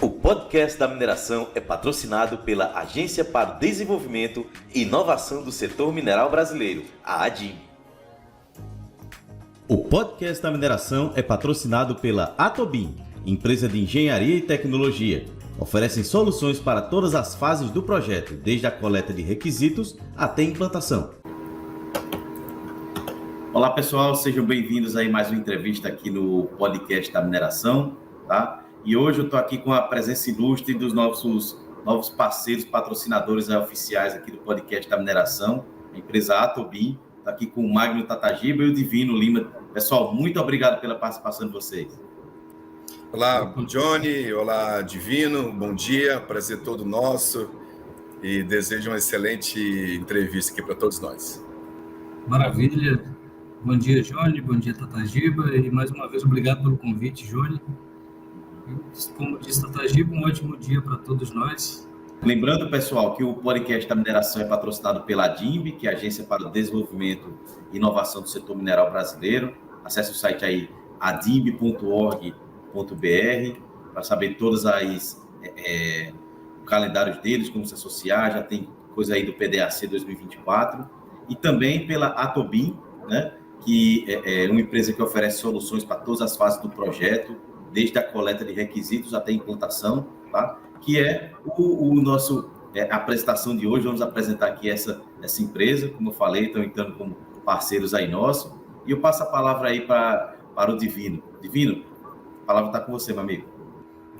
O podcast da mineração é patrocinado pela Agência para o Desenvolvimento e Inovação do Setor Mineral Brasileiro, a ADIM. O podcast da mineração é patrocinado pela Atobin, empresa de engenharia e tecnologia. Oferecem soluções para todas as fases do projeto, desde a coleta de requisitos até a implantação. Olá pessoal, sejam bem-vindos a mais uma entrevista aqui no podcast da mineração, tá? E hoje eu estou aqui com a presença ilustre dos novos parceiros, patrocinadores oficiais aqui do podcast da mineração, a empresa Atobin, está aqui com o Magno Tatagiba e o Divino Lima. Pessoal, muito obrigado pela participação de vocês. Olá, Johnny, olá, Divino, bom dia, prazer todo nosso e desejo uma excelente entrevista aqui para todos nós. Maravilha, bom dia, Johnny, bom dia, Tatagiba, e mais uma vez obrigado pelo convite, Johnny. Como disse Tatagiba, um ótimo dia para todos nós. Lembrando, pessoal, que o podcast da mineração é patrocinado pela ADIMB, que é a Agência para o Desenvolvimento e Inovação do Setor Mineral Brasileiro. Acesse o site aí, adimb.org.br, para saber todas calendários deles, como se associar, já tem coisa aí do PDAC 2024. E também pela Atobin, né, que é uma empresa que oferece soluções para todas as fases do projeto, desde a coleta de requisitos até a implantação, tá? Que é a apresentação de hoje. Vamos apresentar aqui essa empresa, como eu falei, estão entrando como parceiros aí nossos. E eu passo a palavra aí para o Divino. Divino, a palavra está com você, meu amigo.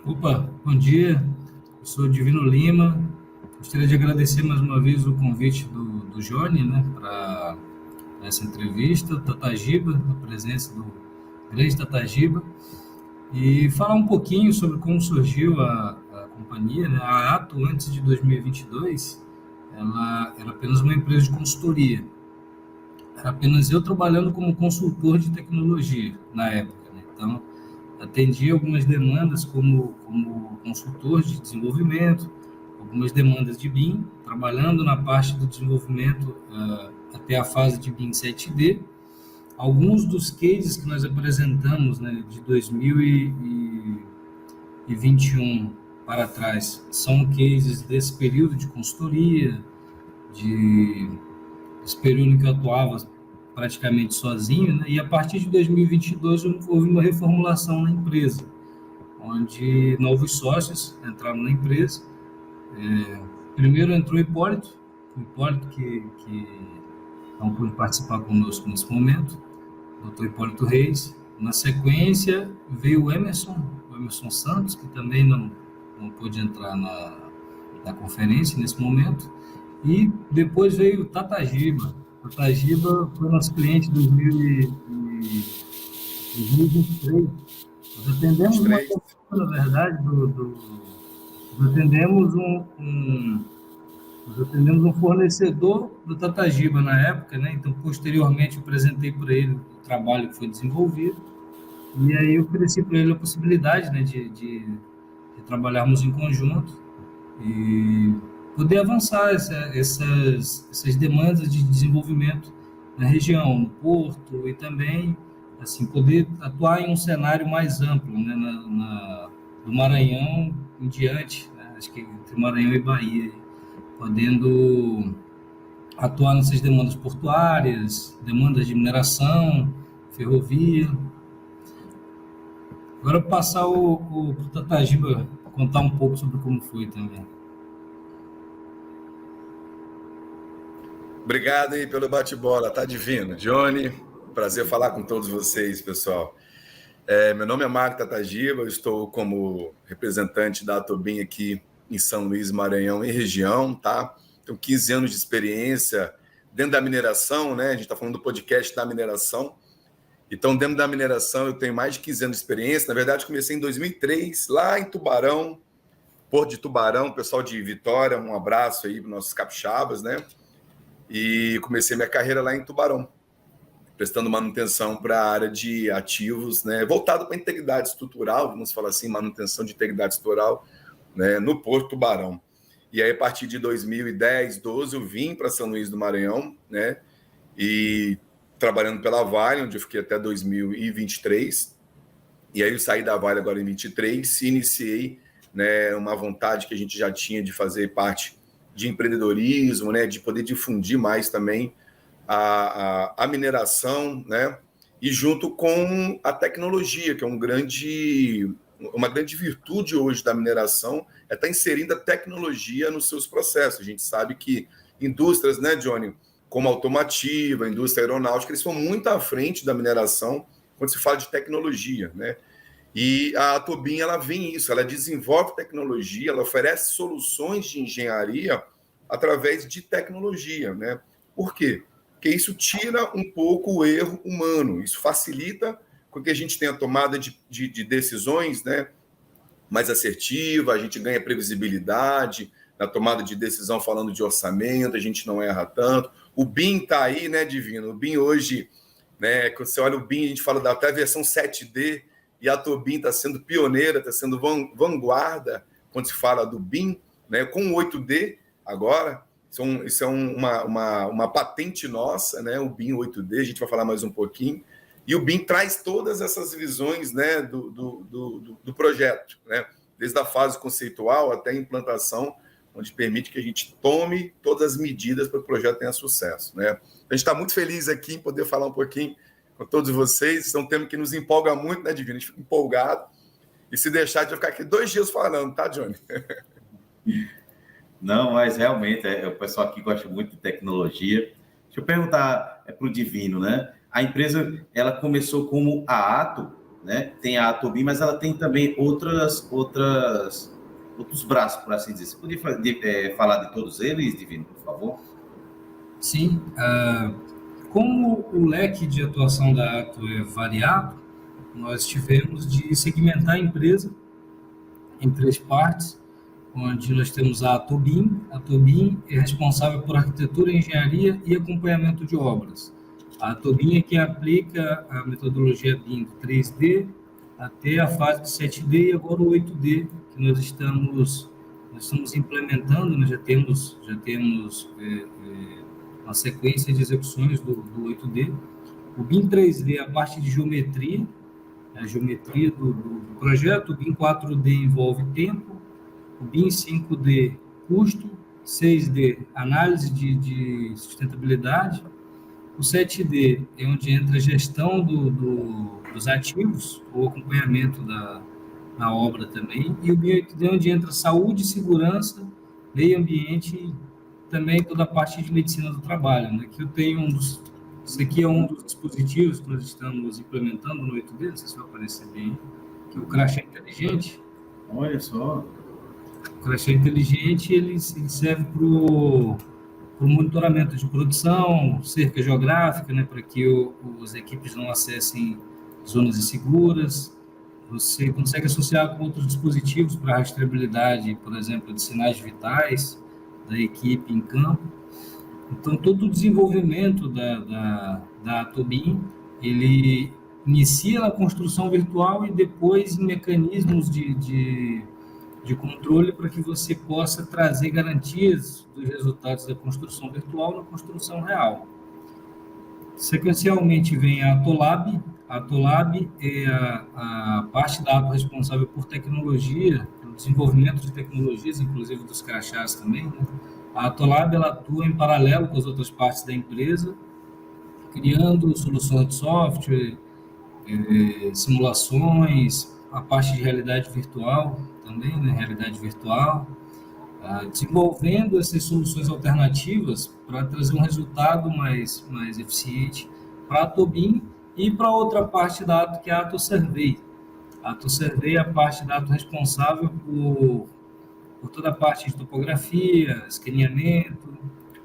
Opa, bom dia, eu sou o Divino Lima. Gostaria de agradecer mais uma vez o convite do Johnny, né, para essa entrevista, Tatagiba, a presença do grande Tatagiba, e falar um pouquinho sobre como surgiu a companhia, né? A Ato, antes de 2022, ela era apenas uma empresa de consultoria. Era apenas eu trabalhando como consultor de tecnologia na época, né? Então, atendia algumas demandas como consultor de desenvolvimento, algumas demandas de BIM, trabalhando na parte do desenvolvimento até a fase de BIM 7D. Alguns dos cases que nós apresentamos, né, de 2021 para trás são cases desse período de consultoria, desse período em que eu atuava praticamente sozinho, né? E a partir de 2022 houve uma reformulação na empresa, onde novos sócios entraram na empresa. Primeiro entrou o Hipólito que não pôde participar conosco nesse momento, Dr. Hipólito Reis. Na sequência veio o Emerson Santos, que também não pôde entrar na conferência nesse momento, e depois veio o Tatagiba. O Tatagiba foi nosso cliente em 2023. Nós atendemos uma pessoa, na verdade, nós atendemos um fornecedor do Tatagiba na época, né? Então, posteriormente, eu apresentei para ele o trabalho que foi desenvolvido, e aí eu ofereci para ele a possibilidade, né, de trabalharmos em conjunto e poder avançar essas demandas de desenvolvimento na região, no Porto, e também assim, poder atuar em um cenário mais amplo, né, do Maranhão em diante, né? Acho que entre Maranhão e Bahia, podendo atuar nessas demandas portuárias, demandas de mineração, ferrovia. Agora eu vou passar para o Tatagiba contar um pouco sobre como foi também. Obrigado aí pelo bate-bola, tá divino. Johnny, prazer falar com todos vocês, pessoal. Meu nome é Marco Tatagiba, eu estou como representante da Atobin aqui em São Luís, Maranhão e região, tá? Tenho 15 anos de experiência dentro da mineração, né? A gente está falando do podcast da mineração. Então, dentro da mineração, eu tenho mais de 15 anos de experiência. Na verdade, comecei em 2003, lá em Tubarão, Porto de Tubarão, pessoal de Vitória, um abraço aí para os nossos capixabas, né? E comecei minha carreira lá em Tubarão, prestando manutenção para a área de ativos, né? Voltado para a integridade estrutural, vamos falar assim, manutenção de integridade estrutural, né? No Porto Tubarão. E aí, a partir de 2010, 12, eu vim para São Luís do Maranhão, né? E trabalhando pela Vale, onde eu fiquei até 2023. E aí eu saí da Vale agora em 23 e iniciei né, uma vontade que a gente já tinha de fazer parte de empreendedorismo, né, de poder difundir mais também a mineração, né, e junto com a tecnologia, que é uma grande virtude hoje da mineração, é estar inserindo a tecnologia nos seus processos. A gente sabe que indústrias, né, Johnny, como a automotiva, a indústria aeronáutica, eles são muito à frente da mineração quando se fala de tecnologia, né? E a Atobin, ela vem isso, ela desenvolve tecnologia, ela oferece soluções de engenharia através de tecnologia, né? Por quê? Porque isso tira um pouco o erro humano, isso facilita com que a gente tenha tomada de decisões, né, mais assertiva, a gente ganha previsibilidade na tomada de decisão, falando de orçamento, a gente não erra tanto. O BIM está aí, né, Divino? O BIM hoje, né, quando você olha o BIM, a gente fala da até versão 7D, e a Atobin está sendo pioneira, está sendo vanguarda quando se fala do BIM, né, com o 8D agora. Isso é uma patente nossa, né, o BIM 8D, a gente vai falar mais um pouquinho. E o BIM traz todas essas visões, né, do projeto, né, desde a fase conceitual até a implantação, onde permite que a gente tome todas as medidas para que o projeto tenha sucesso, né. A gente está muito feliz aqui em poder falar um pouquinho com todos vocês. Isso é um tema que nos empolga muito, né, Divino? A gente fica empolgado. E se deixar, a gente vai ficar aqui 2 dias falando, tá, Johnny? Não, mas realmente, o pessoal aqui gosta muito de tecnologia. Deixa eu perguntar para o Divino, né? A empresa, ela começou como a Ato, né? Tem a Atobin, mas ela tem também outros braços, por assim dizer. Você poderia falar de todos eles, Divino, por favor? Sim. Como o leque de atuação da Ato é variado, nós tivemos de segmentar a empresa em 3 partes, onde nós temos a Atobin. A Atobin é responsável por arquitetura, engenharia e acompanhamento de obras. A Atobin é quem aplica a metodologia BIM do 3D até a fase de 7D e agora o 8D, que nós estamos implementando, né? Já temos uma sequência de execuções do 8D. O BIM 3D é a parte de geometria, a geometria do projeto. O BIM 4D envolve tempo, o BIM 5D, custo, 6D, análise de sustentabilidade. O 7D é onde entra a gestão dos ativos, o acompanhamento da obra também. E o BIM 8D é onde entra saúde, segurança, meio ambiente e também toda a parte de medicina do trabalho, né? Que eu tenho esse aqui é um dos dispositivos que nós estamos implementando no 8D, não sei se vai aparecer bem, que é o crachá inteligente. Olha só. O crachá inteligente, ele serve para o monitoramento de produção, cerca geográfica, né, para que as equipes não acessem zonas inseguras. Você consegue associar com outros dispositivos para rastreabilidade, por exemplo, de sinais vitais da equipe em campo. Então, todo o desenvolvimento da Atobin, ele inicia na construção virtual e depois em mecanismos de controle para que você possa trazer garantias dos resultados da construção virtual na construção real. Sequencialmente vem a Atolab. A Atolab é a parte da Ato responsável por tecnologia, pelo desenvolvimento de tecnologias, inclusive dos crachás também, né? A Atolab, ela atua em paralelo com as outras partes da empresa, criando soluções de software, simulações, a parte de realidade virtual também, né? Realidade virtual, desenvolvendo essas soluções alternativas para trazer um resultado mais eficiente para a Atobin e para outra parte da Ato, que é a Ato Survey. A Ato Survey é a parte da Ato responsável por toda a parte de topografia, escaneamento,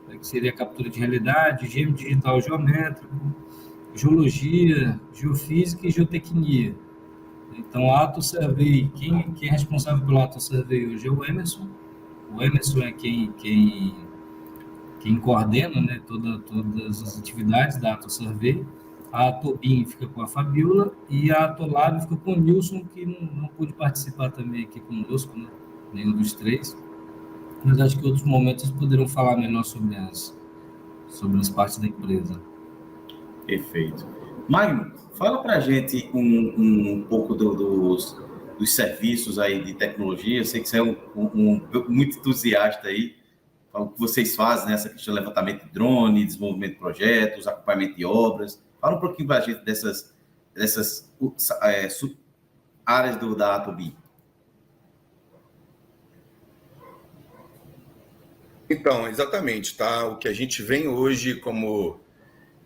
que seria a captura de realidade, gêmeo digital geométrico, geologia, geofísica e geotecnia. Então, a Ato Survey, quem é responsável pelo Ato Survey hoje é o Emerson. O Emerson é quem coordena, né, todas as atividades da Ato Survey. A Atobin fica com a Fabiola e a Atolab fica com o Nilson, que não pôde participar também aqui conosco, né? Nenhum dos 3, mas acho que em outros momentos eles poderão falar melhor sobre as partes da empresa. Perfeito. Magno, fala para a gente um pouco dos serviços aí de tecnologia. Eu sei que você é muito entusiasta aí. O que vocês fazem nessa questão de levantamento de drone, desenvolvimento de projetos, acompanhamento de obras. Fala um pouquinho para a gente dessas áreas da Atobin. Então, exatamente, tá? O que a gente vem hoje como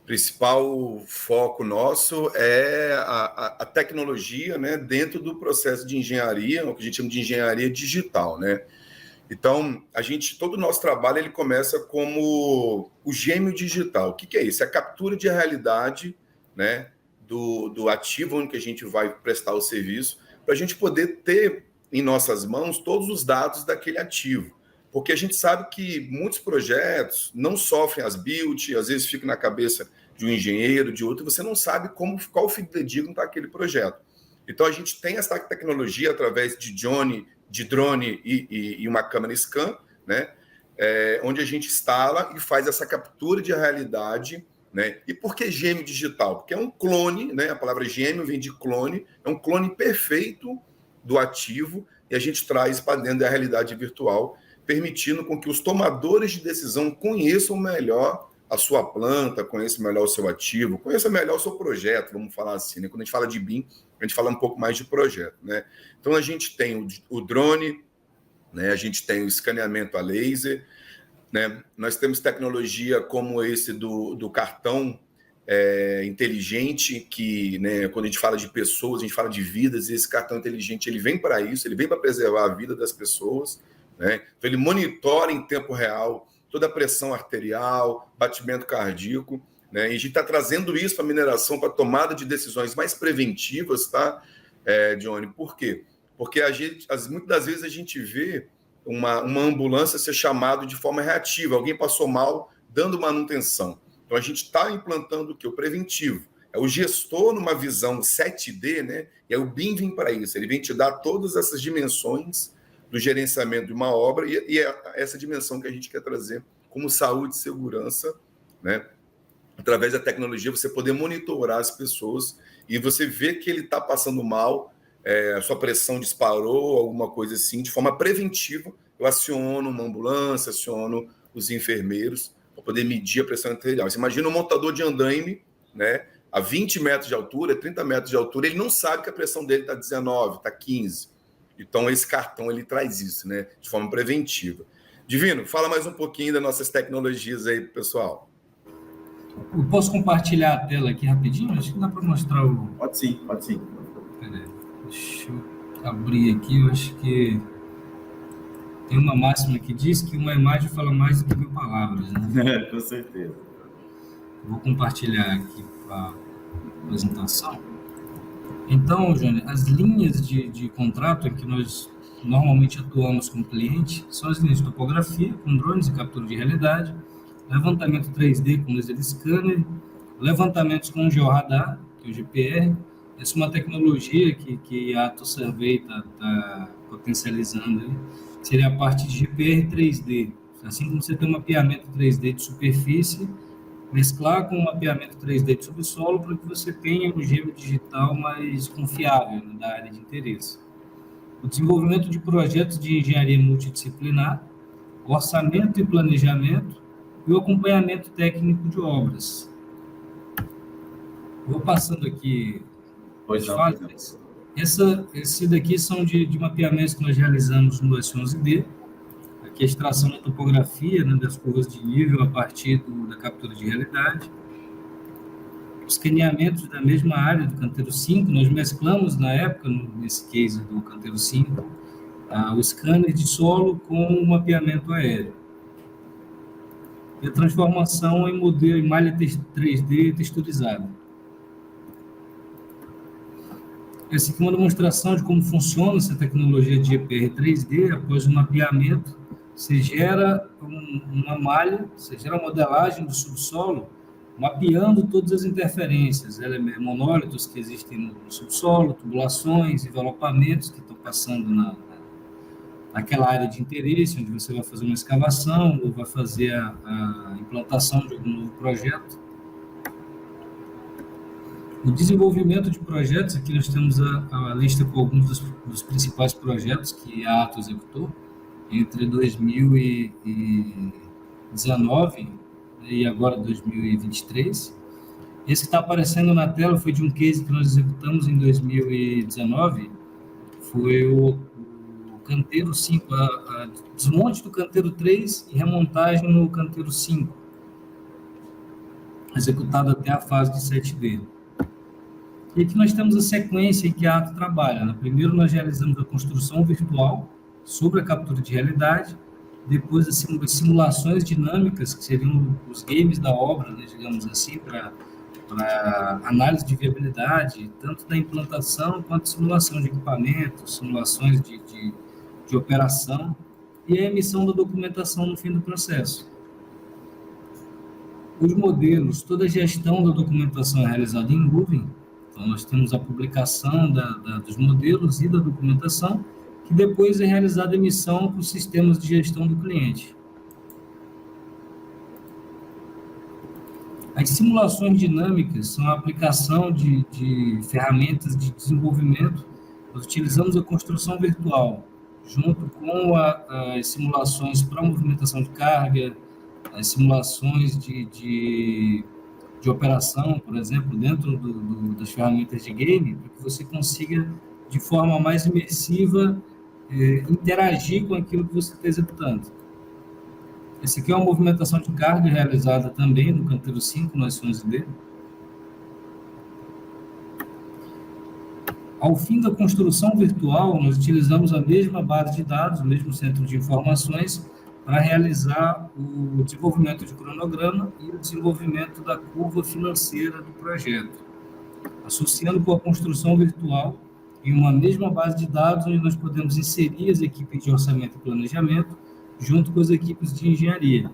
principal foco nosso é a tecnologia, né, dentro do processo de engenharia, o que a gente chama de engenharia digital, né? Então, todo o nosso trabalho ele começa como o gêmeo digital. O que é isso? É a captura de realidade, né, do ativo onde que a gente vai prestar o serviço, para a gente poder ter em nossas mãos todos os dados daquele ativo. Porque a gente sabe que muitos projetos não sofrem as build, às vezes fica na cabeça de um engenheiro, de outro, e você não sabe qual o fidedigno está aquele projeto. Então, a gente tem essa tecnologia através de drone e uma câmera scan, né? Onde a gente instala e faz essa captura de realidade, né? E por que gêmeo digital? Porque é um clone, né? A palavra gêmeo vem de clone, é um clone perfeito do ativo, e a gente traz para dentro da realidade virtual, permitindo com que os tomadores de decisão conheçam melhor a sua planta, conheçam melhor o seu ativo, conheçam melhor o seu projeto, vamos falar assim, né? Quando a gente fala de BIM, a gente fala um pouco mais de projeto, né? Então, a gente tem o drone, né? A gente tem o escaneamento a laser, né? Nós temos tecnologia como esse do cartão inteligente, que, né, quando a gente fala de pessoas, a gente fala de vidas, e esse cartão inteligente ele vem para isso, ele vem para preservar a vida das pessoas, né? Então, ele monitora em tempo real toda a pressão arterial, batimento cardíaco, né? E a gente está trazendo isso para a mineração, para a tomada de decisões mais preventivas, tá, Johnny? Por quê? Porque muitas das vezes a gente vê uma ambulância ser chamada de forma reativa, alguém passou mal dando manutenção. Então, a gente está implantando o quê? O preventivo. É o gestor numa visão 7D, né? E aí o BIM vem para isso, ele vem te dar todas essas dimensões do gerenciamento de uma obra, e é essa dimensão que a gente quer trazer como saúde e segurança, né? Através da tecnologia, você poder monitorar as pessoas e você ver que ele está passando mal, a sua pressão disparou, alguma coisa assim, de forma preventiva, eu aciono uma ambulância, aciono os enfermeiros para poder medir a pressão arterial. Você imagina um montador de andaime, né, a 20 metros de altura, 30 metros de altura, ele não sabe que a pressão dele está 19, está 15. Então, esse cartão ele traz isso, né, de forma preventiva. Divino, fala mais um pouquinho das nossas tecnologias aí, pessoal. Eu posso compartilhar a tela aqui rapidinho? Acho que dá para mostrar o... Pode sim, pode sim. Peraí, deixa eu abrir aqui. Eu acho que tem uma máxima que diz que uma imagem fala mais do que 1000 palavras, né? Com certeza. Vou compartilhar aqui a apresentação. Então, Jônia, as linhas de contrato em que nós normalmente atuamos com o cliente são as linhas de topografia, com drones e captura de realidade, levantamento 3D com laser scanner, levantamentos com georradar, que é o GPR. Essa é uma tecnologia que a Ato Survey está potencializando aí. Seria a parte de GPR 3D. Assim como você tem um mapeamento 3D de superfície, mesclar com um mapeamento 3D de subsolo para que você tenha um gêmeo digital mais confiável, né, da área de interesse. O desenvolvimento de projetos de engenharia multidisciplinar, orçamento e planejamento e o acompanhamento técnico de obras. Vou passando aqui as fases. Esse daqui são de mapeamentos que nós realizamos no S11D, aqui a extração da topografia, né, das curvas de nível a partir da captura de realidade. Os escaneamentos da mesma área do canteiro 5, nós mesclamos na época, nesse case do canteiro 5, o scanner de solo com o mapeamento aéreo. E a transformação em modelo em malha 3D texturizada. Essa aqui é uma demonstração de como funciona essa tecnologia de GPR 3D. Após o mapeamento, você gera uma malha, você gera a modelagem do subsolo, mapeando todas as interferências, monólitos que existem no subsolo, tubulações, envelopamentos que estão passando naquela área de interesse, onde você vai fazer uma escavação ou vai fazer a implantação de algum novo projeto. O desenvolvimento de projetos, aqui nós temos a lista com alguns dos principais projetos que a Ato executou entre 2019 e agora 2023. Esse que está aparecendo na tela foi de um case que nós executamos em 2019, foi o canteiro 5, a desmonte do canteiro 3 e remontagem no canteiro 5, executado até a fase de 7D. E aqui nós temos a sequência em que a Ato trabalha, né? Primeiro nós realizamos a construção virtual sobre a captura de realidade, depois as simulações dinâmicas, que seriam os games da obra, né, digamos assim, para análise de viabilidade, tanto da implantação quanto simulação de equipamentos, simulações de operação e a emissão da documentação no fim do processo. Os modelos, toda a gestão da documentação é realizada em nuvem, então nós temos a publicação dos modelos e da documentação, que depois é realizada a emissão para os sistemas de gestão do cliente. As simulações dinâmicas são a aplicação de ferramentas de desenvolvimento. Nós utilizamos a construção virtual, junto com as simulações para movimentação de carga, as simulações de operação, por exemplo, dentro das ferramentas de game, para que você consiga, de forma mais imersiva, interagir com aquilo que você está executando. Esse aqui é uma movimentação de carga realizada também no canteiro 5, no S11D. Ao fim da construção virtual, nós utilizamos a mesma base de dados, o mesmo centro de informações, para realizar o desenvolvimento de cronograma e o desenvolvimento da curva financeira do projeto, associando com a construção virtual em uma mesma base de dados, onde nós podemos inserir as equipes de orçamento e planejamento, junto com as equipes de engenharia.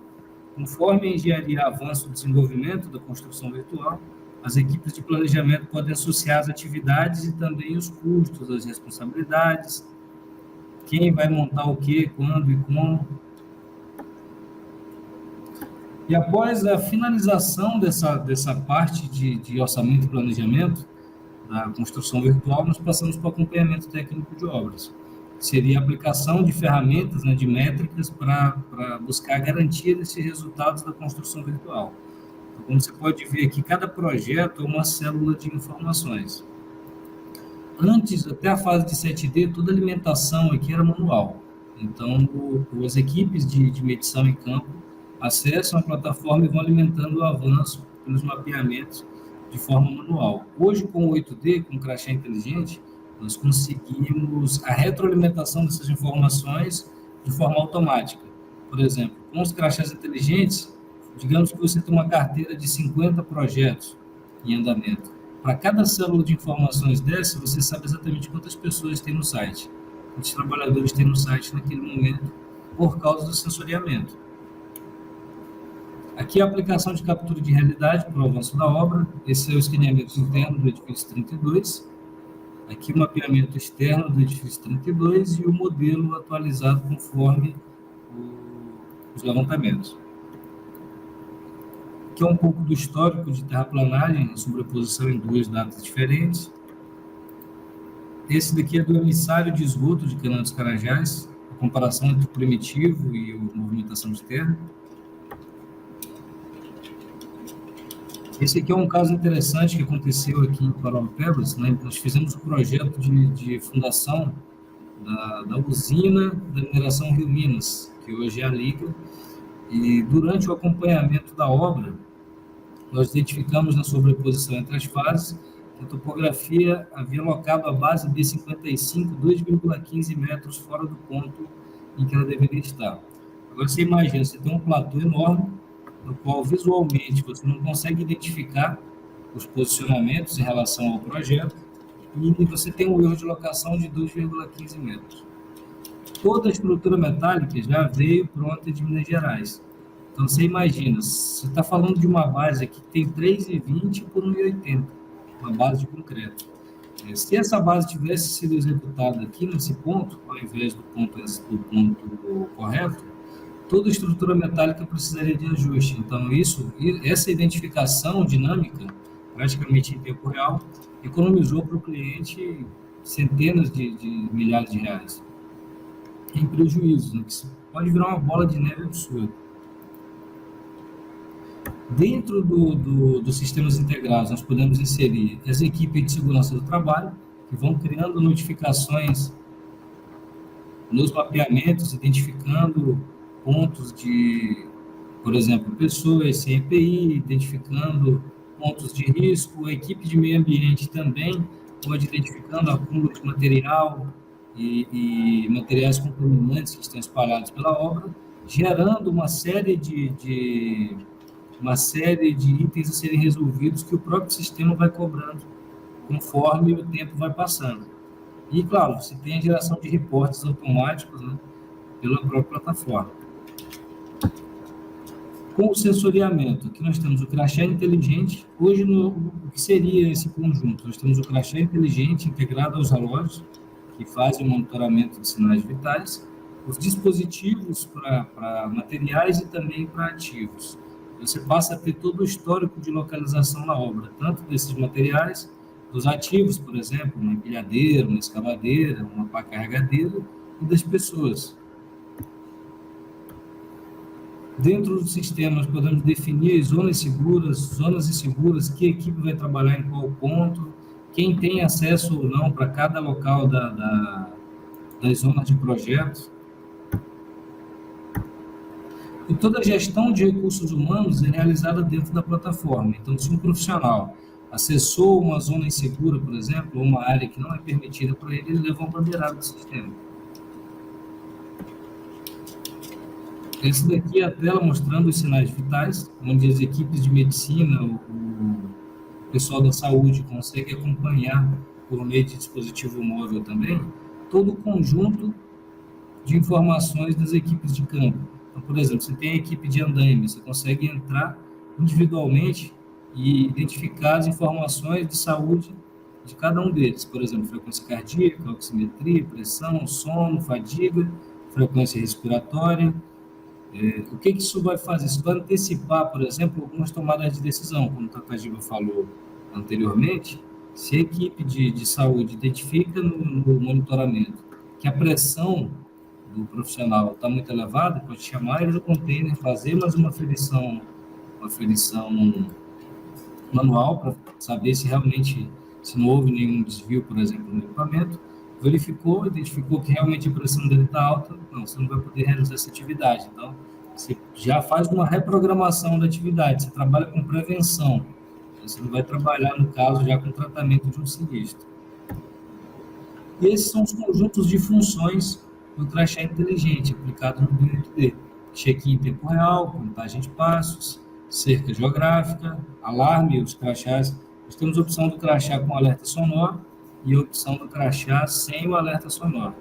Conforme a engenharia avança o desenvolvimento da construção virtual, as equipes de planejamento podem associar as atividades e também os custos, as responsabilidades, quem vai montar o quê, quando e como. E após a finalização dessa parte de orçamento e planejamento da construção virtual, nós passamos para o acompanhamento técnico de obras. Seria a aplicação de ferramentas, né, de métricas para buscar a garantia desses resultados da construção virtual. Então, como você pode ver aqui, cada projeto é uma célula de informações. Antes, até a fase de 7D, toda a alimentação aqui era manual. Então, as equipes de medição em campo acessam a plataforma e vão alimentando o avanço pelos mapeamentos de forma manual. Hoje, com o 8D, com o crachá inteligente, nós conseguimos a retroalimentação dessas informações de forma automática. Por exemplo, com os crachás inteligentes, digamos que você tem uma carteira de 50 projetos em andamento. Para cada célula de informações dessa, você sabe exatamente quantas pessoas tem no site, quantos trabalhadores tem no site naquele momento, por causa do sensoriamento. Aqui a aplicação de captura de realidade para o avanço da obra. Esse é o escaneamento interno do edifício 32. Aqui o mapeamento externo do edifício 32 e o modelo atualizado conforme os levantamentos. Aqui é um pouco do histórico de terraplanagem, sobreposição em duas datas diferentes. Esse daqui é do emissário de esgoto de Canal dos Carajás, a comparação entre o primitivo e a movimentação externa. Esse aqui é um caso interessante que aconteceu aqui em Paraupebas, né? Nós fizemos um projeto de fundação da usina da mineração Rio Minas, que hoje é a Liga, e durante o acompanhamento da obra, nós identificamos na sobreposição entre as fases que a topografia havia locado a base B55 2,15 metros fora do ponto em que ela deveria estar. Agora você imagina, você tem um platô enorme, no qual visualmente você não consegue identificar os posicionamentos em relação ao projeto, e você tem um erro de locação de 2,15 metros. Toda a estrutura metálica já veio pronta de Minas Gerais. Então você imagina, você está falando de uma base aqui que tem 3,20 por 1,80, uma base de concreto. Se essa base tivesse sido executada aqui nesse ponto, ao invés do ponto correto, toda a estrutura metálica precisaria de ajuste. Então, essa identificação dinâmica praticamente em tempo real, economizou para o cliente centenas de milhares de reais em prejuízos, né, que pode virar uma bola de neve absurda. Dentro dos sistemas integrados, nós podemos inserir as equipes de segurança do trabalho, que vão criando notificações nos mapeamentos, identificando pontos de, por exemplo, pessoas sem EPI, identificando pontos de risco. A equipe de meio ambiente também pode identificando acúmulo de material e materiais contaminantes que estão espalhados pela obra, gerando uma série de itens a serem resolvidos que o próprio sistema vai cobrando conforme o tempo vai passando. E, claro, você tem a geração de reportes automáticos, né, pela própria plataforma. Com o sensoriamento, aqui nós temos o crachá inteligente. Hoje, o que seria esse conjunto? Nós temos o crachá inteligente integrado aos relógios, que fazem o monitoramento de sinais vitais, os dispositivos para materiais e também para ativos. Você passa a ter todo o histórico de localização na obra, tanto desses materiais, dos ativos, por exemplo, uma empilhadeira, uma escavadeira, uma pá carregadeira, e das pessoas. Dentro do sistema, nós podemos definir zonas inseguras, que equipe vai trabalhar em qual ponto, quem tem acesso ou não para cada local das zonas de projetos. E toda a gestão de recursos humanos é realizada dentro da plataforma. Então, se um profissional acessou uma zona insegura, por exemplo, ou uma área que não é permitida para ele, ele leva uma bandeirada do sistema. Essa daqui é a tela mostrando os sinais vitais, onde as equipes de medicina, o pessoal da saúde consegue acompanhar, por meio de dispositivo móvel também, todo o conjunto de informações das equipes de campo. Então, por exemplo, você tem a equipe de andaime, você consegue entrar individualmente e identificar as informações de saúde de cada um deles. Por exemplo, frequência cardíaca, oximetria, pressão, sono, fadiga, frequência respiratória. O que isso vai fazer? Isso vai antecipar, por exemplo, algumas tomadas de decisão, como o Tatagiba falou anteriormente. Se a equipe de saúde identifica no monitoramento que a pressão do profissional está muito elevada, pode chamar ele do container, fazer mais uma aferição manual para saber se realmente, se não houve nenhum desvio, por exemplo, no equipamento, identificou que realmente a pressão dele está alta, não, você não vai poder realizar essa atividade. Então, você já faz uma reprogramação da atividade, você trabalha com prevenção, você não vai trabalhar, no caso, já com tratamento de um sinistro. E esses são os conjuntos de funções do crachá inteligente, aplicado no BNT. Check-in em tempo real, contagem de passos, cerca geográfica, alarme, os crachás. Nós temos a opção do crachá com alerta sonoro e a opção do crachá sem o alerta sonoro.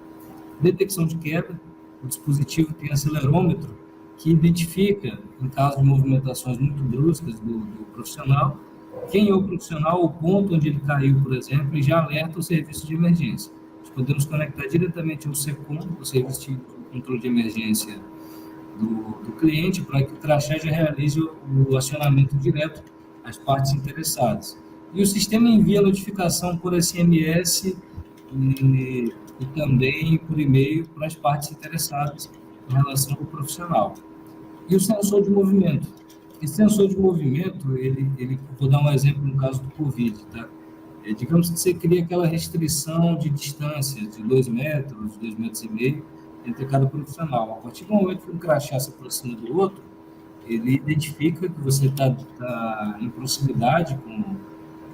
Detecção de queda, o dispositivo tem acelerômetro, que identifica, em caso de movimentações muito bruscas do profissional, quem é o profissional, o ponto onde ele caiu, por exemplo, e já alerta o serviço de emergência. Nós podemos conectar diretamente ao SECOM, o Serviço de Controle de Emergência do cliente, para que o crachá já realize o acionamento direto às partes interessadas. E o sistema envia notificação por SMS e também por e-mail para as partes interessadas em relação ao profissional. E o sensor de movimento. Esse sensor de movimento, vou dar um exemplo no caso do Covid, tá? Digamos que você cria aquela restrição de distância de 2 metros, 2,5 metros entre cada profissional. A partir do momento que um crachá se aproxima do outro, ele identifica que você está em proximidade com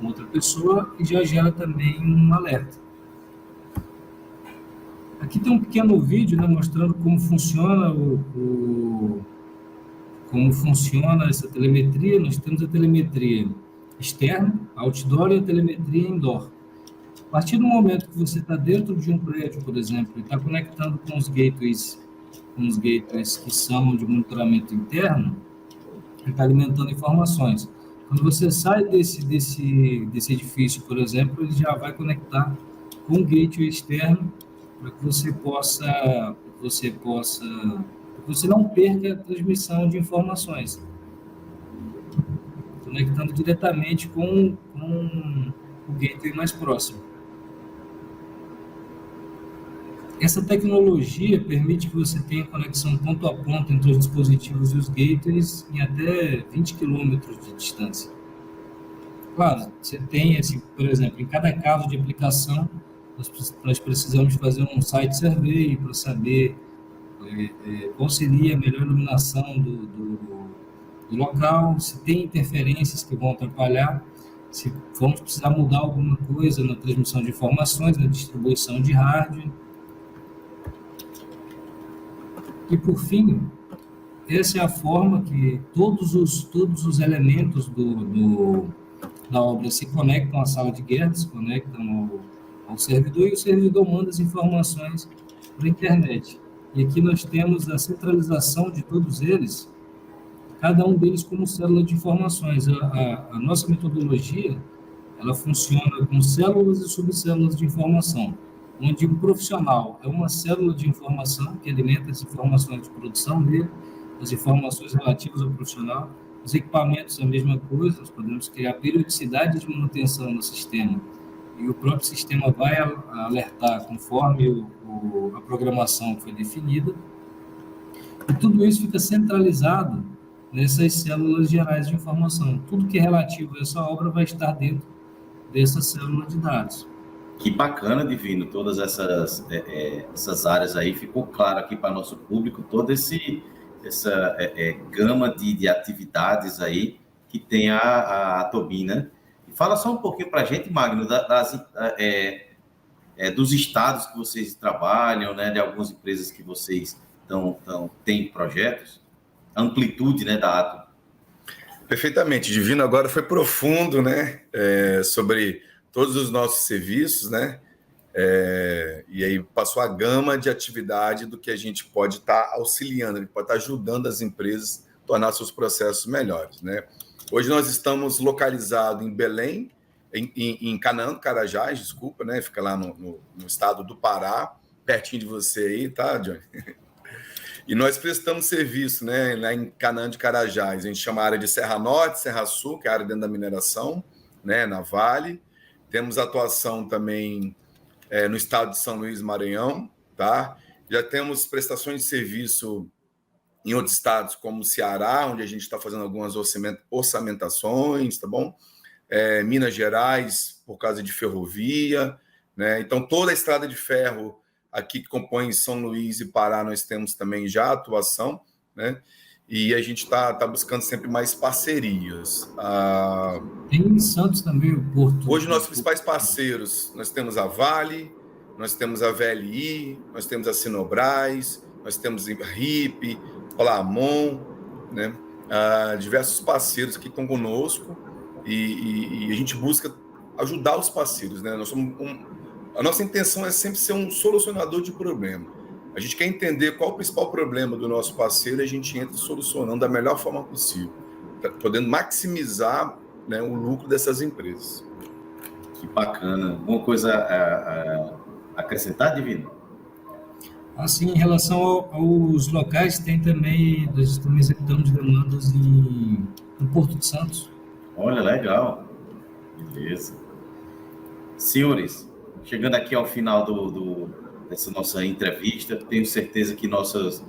outra pessoa e já gera também um alerta. Aqui tem um pequeno vídeo, né, mostrando como funciona essa telemetria. Nós temos a telemetria externa, outdoor, e a telemetria indoor. A partir do momento que você está dentro de um prédio, por exemplo, e está conectando com os gateways que são de monitoramento interno, ele está alimentando informações. Quando você sai desse edifício, por exemplo, ele já vai conectar com o gateway externo para que você não perca a transmissão de informações. conectando diretamente com o gateway mais próximo. Essa tecnologia permite que você tenha conexão ponto a ponto entre os dispositivos e os gateways em até 20 quilômetros de distância. Claro, você tem, por exemplo, em cada caso de aplicação, nós precisamos fazer um site survey para saber qual seria a melhor iluminação do local, se tem interferências que vão atrapalhar, se vamos precisar mudar alguma coisa na transmissão de informações, na distribuição de hardware. E, por fim, essa é a forma que todos os elementos da obra se conectam à sala de guerra, se conectam ao servidor, e o servidor manda as informações para a internet. E aqui nós temos a centralização de todos eles, cada um deles como célula de informações. A nossa metodologia, ela funciona com células e subcélulas de informação, onde um profissional é uma célula de informação que alimenta as informações de produção dele, as informações relativas ao profissional. Os equipamentos é a mesma coisa, nós podemos criar periodicidade de manutenção no sistema, e o próprio sistema vai alertar conforme a programação foi definida, e tudo isso fica centralizado nessas células gerais de informação. Tudo que é relativo a essa obra vai estar dentro dessa célula de dados. Que bacana, Divino, todas essas áreas aí, ficou claro aqui para nosso público, toda essa gama de atividades aí que tem a Atobin, né? E fala só um pouquinho para a gente, Magno, dos estados que vocês trabalham, né? De algumas empresas que vocês têm projetos, a amplitude, né, da Ato. Perfeitamente, Divino agora foi profundo, né? Sobre todos os nossos serviços, né? E aí passou a gama de atividade do que a gente pode estar auxiliando, a gente pode estar ajudando as empresas a tornar seus processos melhores, né? Hoje nós estamos localizados em Belém, em Canaã do Carajás, desculpa, né? Fica lá no estado do Pará, pertinho de você aí, tá, Johnny? E nós prestamos serviço, né, lá em Canaã de Carajás. A gente chama a área de Serra Norte, Serra Sul, que é a área dentro da mineração, né, na Vale. Temos atuação também no estado de São Luís, Maranhão, tá? Já temos prestações de serviço em outros estados, como Ceará, onde a gente está fazendo algumas orçamentações, tá bom? Minas Gerais, por causa de ferrovia, né? Então, toda a estrada de ferro aqui que compõe São Luís e Pará, nós temos também já atuação, né? E a gente está buscando sempre mais parcerias. Tem em Santos também o Porto. Hoje, nossos principais parceiros, nós temos a Vale, nós temos a VLI, nós temos a Sinobras, nós temos a RIP, Plamon, né? Diversos parceiros que estão conosco e a gente busca ajudar os parceiros, né? Nós somos a nossa intenção é sempre ser um solucionador de problema. A gente quer entender qual o principal problema do nosso parceiro e a gente entra solucionando da melhor forma possível, podendo maximizar, né, o lucro dessas empresas. Que bacana. Alguma coisa a acrescentar, Divino? Assim, em relação aos locais, tem também, nós também executamos demandas no Porto de Santos. Olha, legal. Beleza. Senhores, chegando aqui ao final dessa nossa entrevista, tenho certeza que nosso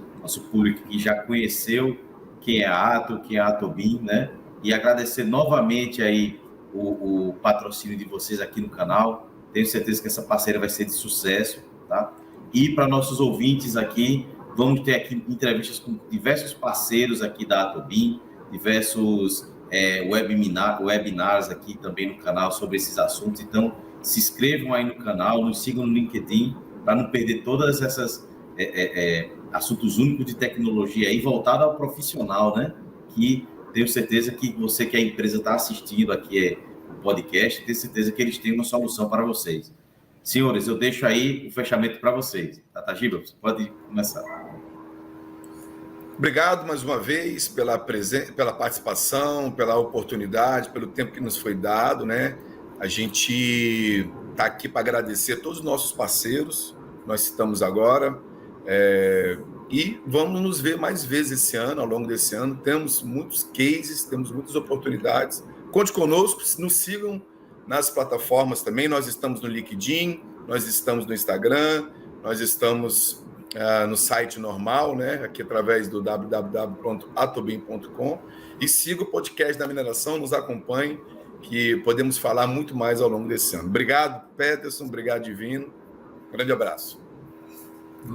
público aqui já conheceu quem é a Ato, quem é a Atobin, né? E agradecer novamente aí o patrocínio de vocês aqui no canal. Tenho certeza que essa parceria vai ser de sucesso, tá? E para nossos ouvintes aqui, vamos ter aqui entrevistas com diversos parceiros aqui da Atobin, diversos webinars aqui também no canal sobre esses assuntos. Então, se inscrevam aí no canal, nos sigam no LinkedIn, para não perder todas essas assuntos únicos de tecnologia aí, voltado ao profissional, né? Que tenho certeza que você que a empresa está assistindo aqui o podcast, tenho certeza que eles têm uma solução para vocês. Senhores, eu deixo aí o fechamento para vocês. Tatagiba, você pode começar. Obrigado mais uma vez pela participação, pela oportunidade, pelo tempo que nos foi dado, né? A gente está aqui para agradecer a todos os nossos parceiros, nós citamos agora, E vamos nos ver mais vezes esse ano, ao longo desse ano. Temos muitos cases, temos muitas oportunidades. Conte conosco, nos sigam nas plataformas também. Nós estamos no LinkedIn, nós estamos no Instagram, nós estamos no site normal, né? Aqui através do www.atobin.com. E siga o podcast da mineração, nos acompanhe, que podemos falar muito mais ao longo desse ano. Obrigado, Peterson, obrigado, Divino. Grande abraço.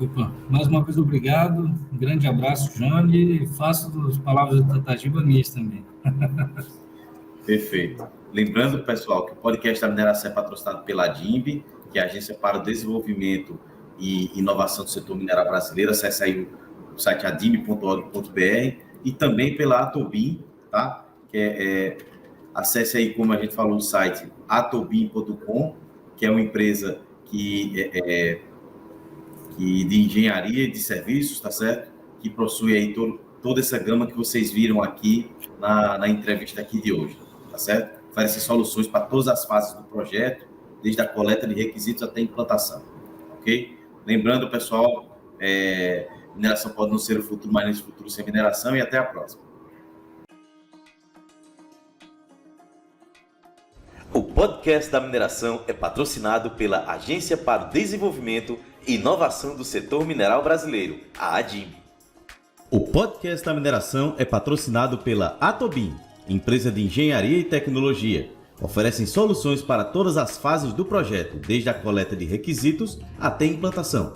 Opa, mais uma vez obrigado, um grande abraço, Johnny, e faço das palavras da Tatagiba minhas também. Perfeito. Lembrando, pessoal, que o podcast da mineração é patrocinado pela ADIMB, que é a Agência para o Desenvolvimento e Inovação do Setor Mineral Brasileiro. Acesse aí o site adimb.org.br e também pela Atobin, tá? Acesse aí, como a gente falou, o site atobin.com, que é uma empresa de engenharia e de serviços, tá certo? Que possui aí toda essa gama que vocês viram aqui na entrevista aqui de hoje, tá certo? Oferece soluções para todas as fases do projeto, desde a coleta de requisitos até a implantação, ok? Lembrando, pessoal, mineração pode não ser o futuro, mas nesse futuro sem mineração, e até a próxima. O podcast da mineração é patrocinado pela Agência para o Desenvolvimento e Inovação do Setor Mineral Brasileiro, a ADIMB. O podcast da mineração é patrocinado pela Atobin, empresa de engenharia e tecnologia. Oferecem soluções para todas as fases do projeto, desde a coleta de requisitos até a implantação.